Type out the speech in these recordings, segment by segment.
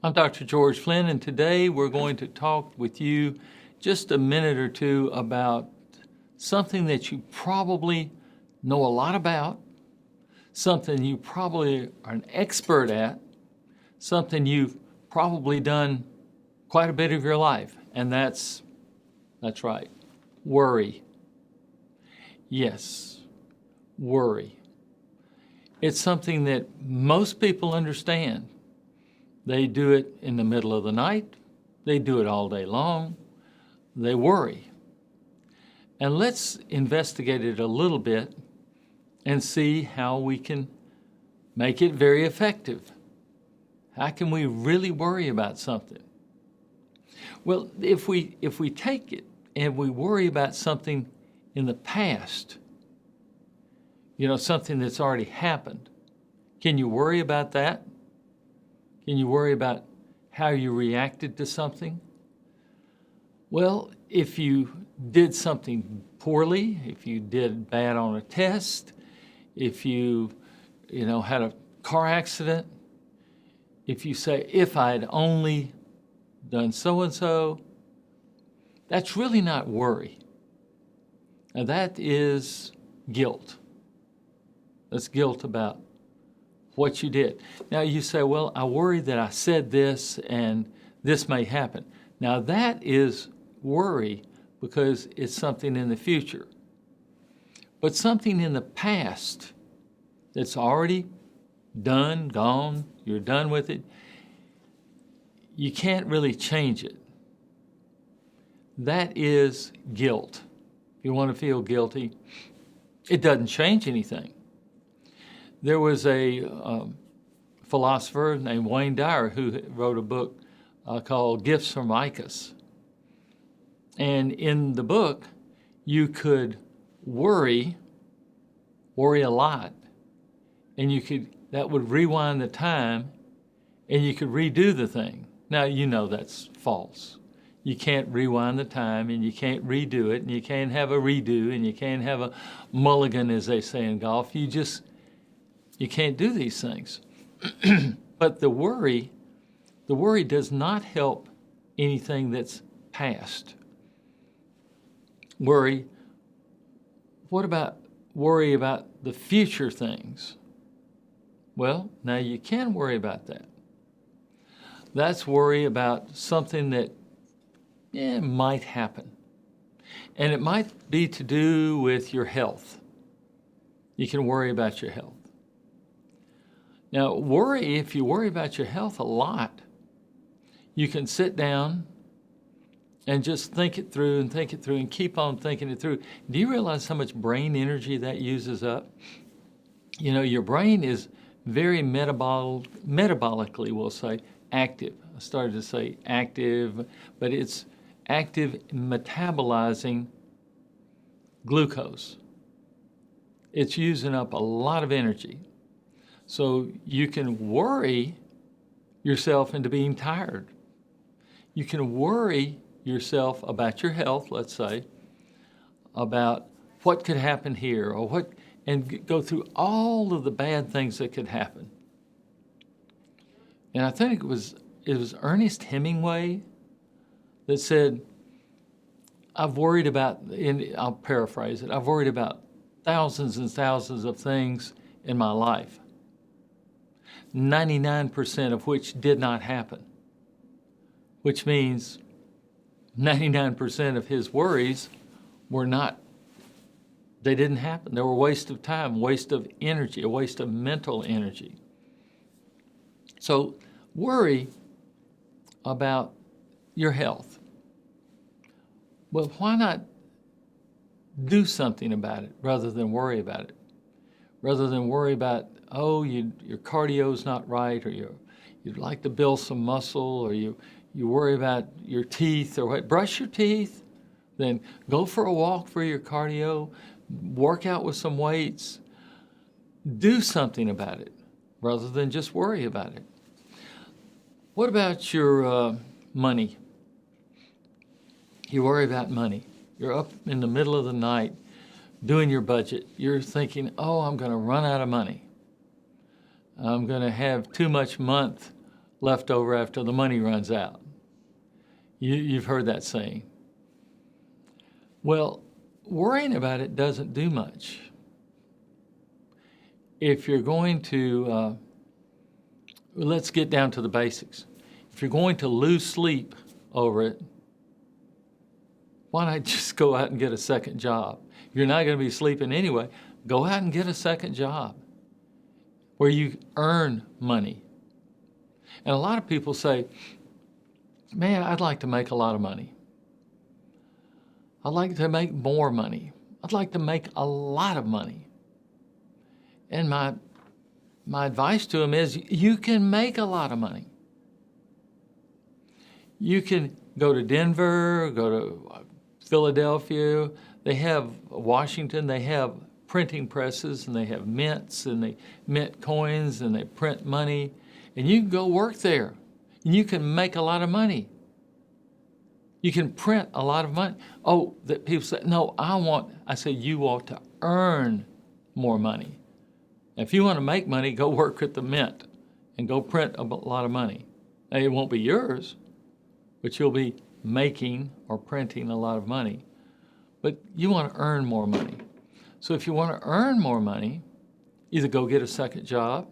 I'm Dr. George Flynn, and today we're going to talk with you just a minute or two about something that you probably know a lot about, something you probably are an expert at, something you've probably done quite a bit of your life, and that's right, worry. Yes, worry. It's something that most people understand. They do it in the middle of the night. They do it all day long. They worry. And let's investigate it a little bit and see how we can make it very effective. How can we really worry about something? Well, if we take it and we worry about something in the past, something that's already happened, can you worry about that? Can you worry about how you reacted to something? Well, if you did something poorly, if you did bad on a test, if you had a car accident, if you say, if I'd only done so-and-so, that's really not worry. Now that is guilt. That's guilt about what you did. Now you say, well, I worry that I said this and this may happen. Now that is worry because it's something in the future. But something in the past that's already done, gone, you're done with it, you can't really change it. That is guilt. If you want to feel guilty, it doesn't change anything. There was a philosopher named Wayne Dyer who wrote a book called Gifts from Icarus. And in the book, you could worry a lot, and that would rewind the time, and you could redo the thing. Now, that's false. You can't rewind the time, and you can't redo it, and you can't have a redo, and you can't have a mulligan, as they say in golf. You can't do these things. But the worry does not help anything that's past. What about worry about the future things? Well, now you can worry about that. That's worry about something that might happen. And it might be to do with your health. You can worry about your health. Now, if you worry about your health a lot, you can sit down and just think it through and keep on thinking it through. Do you realize how much brain energy that uses up? Your brain is very metabolically, we'll say, active. I started to say active, but it's active metabolizing glucose. It's using up a lot of energy. So you can worry yourself into being tired. You can worry yourself about your health, let's say, about what could happen here and go through all of the bad things that could happen. And I think it was Ernest Hemingway that said, I've worried about, and I'll paraphrase it, I've worried about thousands and thousands of things in my life, 99% of which did not happen, which means 99% of his worries they didn't happen. They were a waste of time, waste of energy, a waste of mental energy. So worry about your health. Well, why not do something about it rather than worry about it? Rather than worry about, your cardio's not right, or you'd like to build some muscle, or you worry about your teeth, or what. Brush your teeth, then go for a walk for your cardio, work out with some weights, do something about it rather than just worry about it. What about your money? You worry about money. You're up in the middle of the night doing your budget. You're thinking, I'm going to run out of money. I'm going to have too much month left over after the money runs out. You've heard that saying. Well, worrying about it doesn't do much. If you're going to, let's get down to the basics. If you're going to lose sleep over it, why not just go out and get a second job? You're not going to be sleeping anyway. Go out and get a second job where you earn money. And a lot of people say, man, I'd like to make a lot of money. I'd like to make more money. I'd like to make a lot of money. And my advice to them is you can make a lot of money. You can go to Denver, go to Philadelphia. They have Washington. They have printing presses, and they have mints, and they mint coins, and they print money. And you can go work there, and you can make a lot of money. You can print a lot of money. Oh, that people say, no, I say you ought to earn more money. If you want to make money, go work at the mint and go print a lot of money. Now, it won't be yours, but you'll be making or printing a lot of money. But you want to earn more money. So if you want to earn more money, either go get a second job,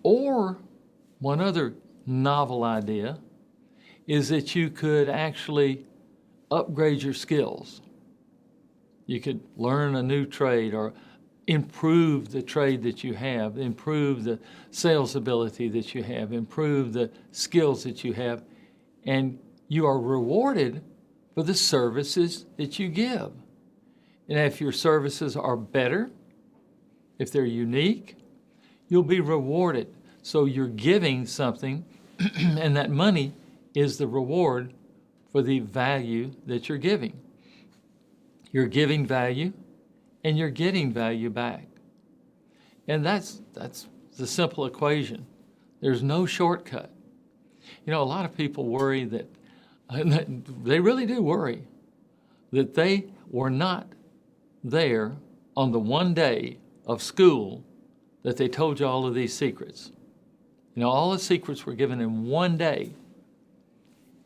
or one other novel idea is that you could actually upgrade your skills. You could learn a new trade or improve the trade that you have, improve the sales ability that you have, improve the skills that you have, and you are rewarded for the services that you give. And if your services are better, if they're unique, you'll be rewarded. So you're giving something, and that money is the reward for the value that you're giving. You're giving value, and you're getting value back. And that's the simple equation. There's no shortcut. You know, a lot of people worry that, they really do worry, that they were not there on the one day of school that they told you all of these secrets. You know, all the secrets were given in one day,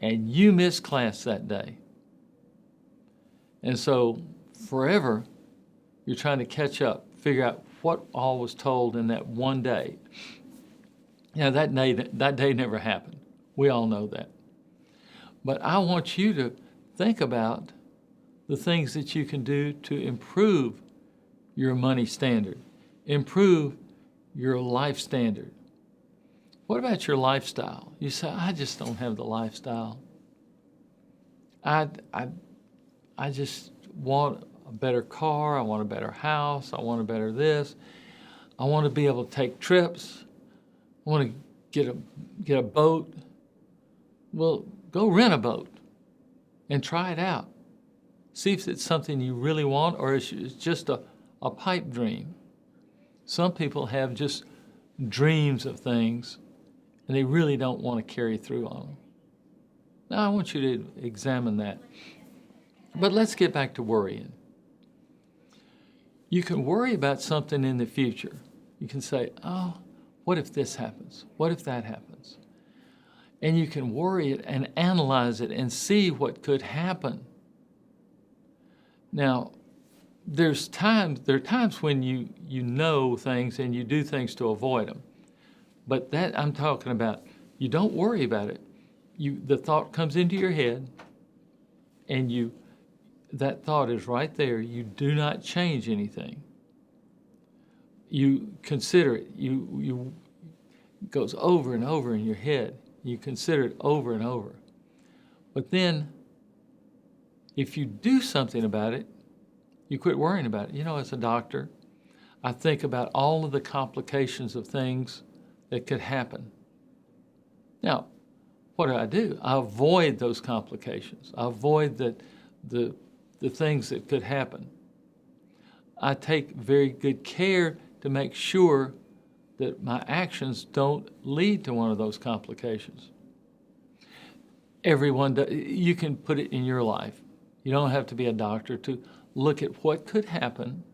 and you missed class that day. And so forever, you're trying to catch up, figure out what all was told in that one day. You know, that day never happened. We all know that. But I want you to think about the things that you can do to improve your money standard, improve your life standard. What about your lifestyle? You say, I just don't have the lifestyle. I just want a better car. I want a better house. I want a better this. I want to be able to take trips. I want to get a boat. Well, go rent a boat and try it out. See if it's something you really want, or it's just a pipe dream. Some people have just dreams of things, and they really don't want to carry through on them. Now, I want you to examine that. But let's get back to worrying. You can worry about something in the future. You can say, oh, what if this happens? What if that happens? And you can worry it and analyze it and see what could happen. Now, there are times when you know things and you do things to avoid them. But that I'm talking about, you don't worry about it. The thought comes into your head, and that thought is right there. You do not change anything. You consider it. It goes over and over in your head. You consider it over and over. But then, if you do something about it, you quit worrying about it. You know, as a doctor, I think about all of the complications of things that could happen. Now, what do? I avoid those complications. I avoid the things that could happen. I take very good care to make sure that my actions don't lead to one of those complications. Everyone does. You can put it in your life. You don't have to be a doctor to look at what could happen.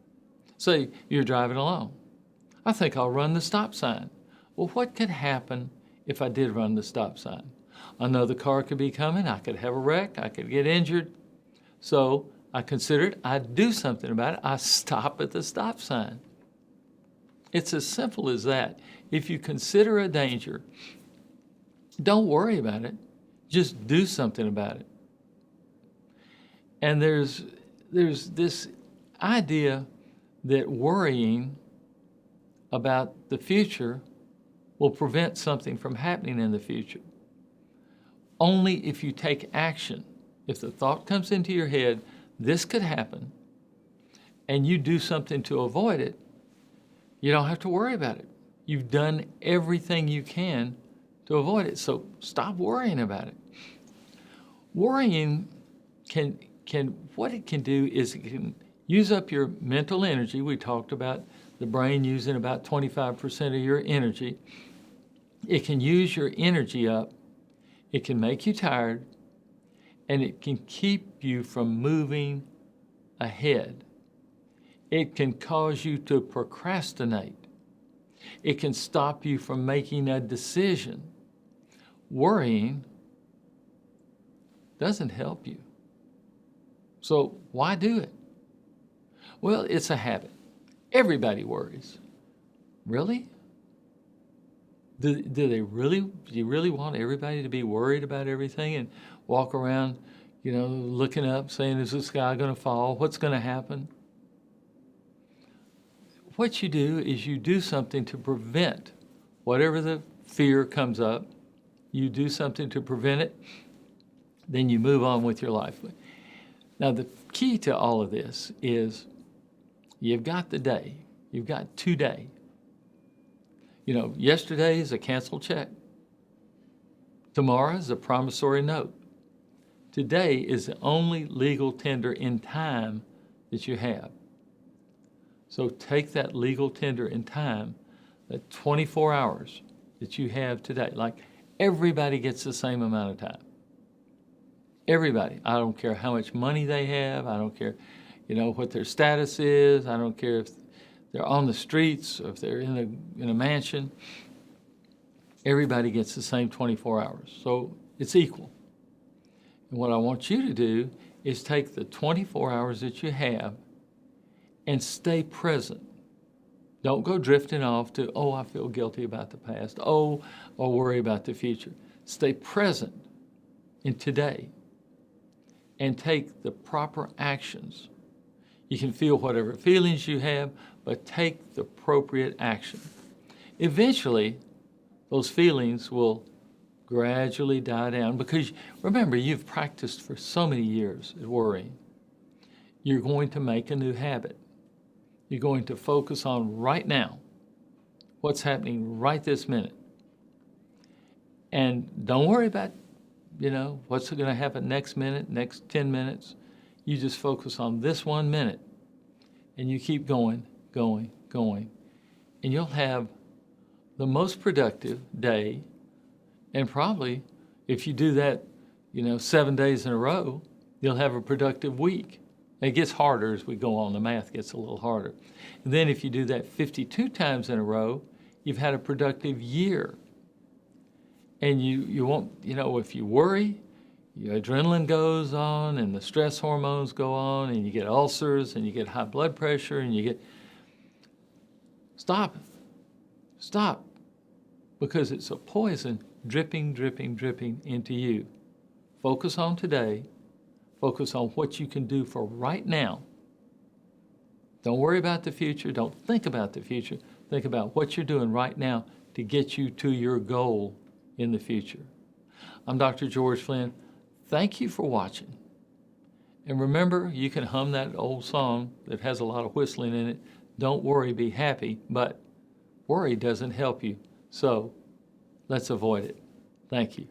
Say you're driving along. I think I'll run the stop sign. Well, what could happen if I did run the stop sign. Another car could be coming. I could have a wreck. I could get injured. So I considered I'd do something about it. I stop at the stop sign. It's as simple as that. If you consider a danger, don't worry about it. Just do something about it. And there's this idea that worrying about the future will prevent something from happening in the future. Only if you take action. If the thought comes into your head, this could happen, and you do something to avoid it, you don't have to worry about it. You've done everything you can to avoid it, so stop worrying about it. Worrying what it can do is it can use up your mental energy. We talked about the brain using about 25% of your energy. It can use your energy up. It can make you tired, and it can keep you from moving ahead. It can cause you to procrastinate. It can stop you from making a decision. Worrying doesn't help you. So why do it? Well, it's a habit. Everybody worries. Really? Do you really want everybody to be worried about everything and walk around, looking up, saying, is the sky going to fall? What's going to happen? What you do is you do something to prevent whatever the fear comes up. You do something to prevent it, then you move on with your life. Now, the key to all of this is you've got the day. You've got today. Yesterday is a canceled check. Tomorrow is a promissory note. Today is the only legal tender in time that you have. So take that legal tender in time, that 24 hours that you have today. Like everybody gets the same amount of time. Everybody. I don't care how much money they have. I don't care, what their status is. I don't care if they're on the streets or if they're in a mansion. Everybody gets the same 24 hours. So it's equal. And what I want you to do is take the 24 hours that you have and stay present. Don't go drifting off to, I feel guilty about the past. Or worry about the future. Stay present in today and take the proper actions. You can feel whatever feelings you have, but take the appropriate action. Eventually, those feelings will gradually die down because, remember, you've practiced for so many years at worrying. You're going to make a new habit. You're going to focus on right now, what's happening right this minute. And don't worry about, what's going to happen next minute, next 10 minutes. You just focus on this 1 minute, and you keep going, and you'll have the most productive day. And probably, if you do that, 7 days in a row, you'll have a productive week. It gets harder as we go on. The math gets a little harder. And then if you do that 52 times in a row, you've had a productive year. And you won't, if you worry, your adrenaline goes on and the stress hormones go on and you get ulcers and you get high blood pressure and you get... Stop. Because it's a poison dripping into you. Focus on today. Focus on what you can do for right now. Don't worry about the future. Don't think about the future. Think about what you're doing right now to get you to your goal in the future. I'm Dr. George Flynn. Thank you for watching. And remember, you can hum that old song that has a lot of whistling in it. Don't worry, be happy. But worry doesn't help you. So let's avoid it. Thank you.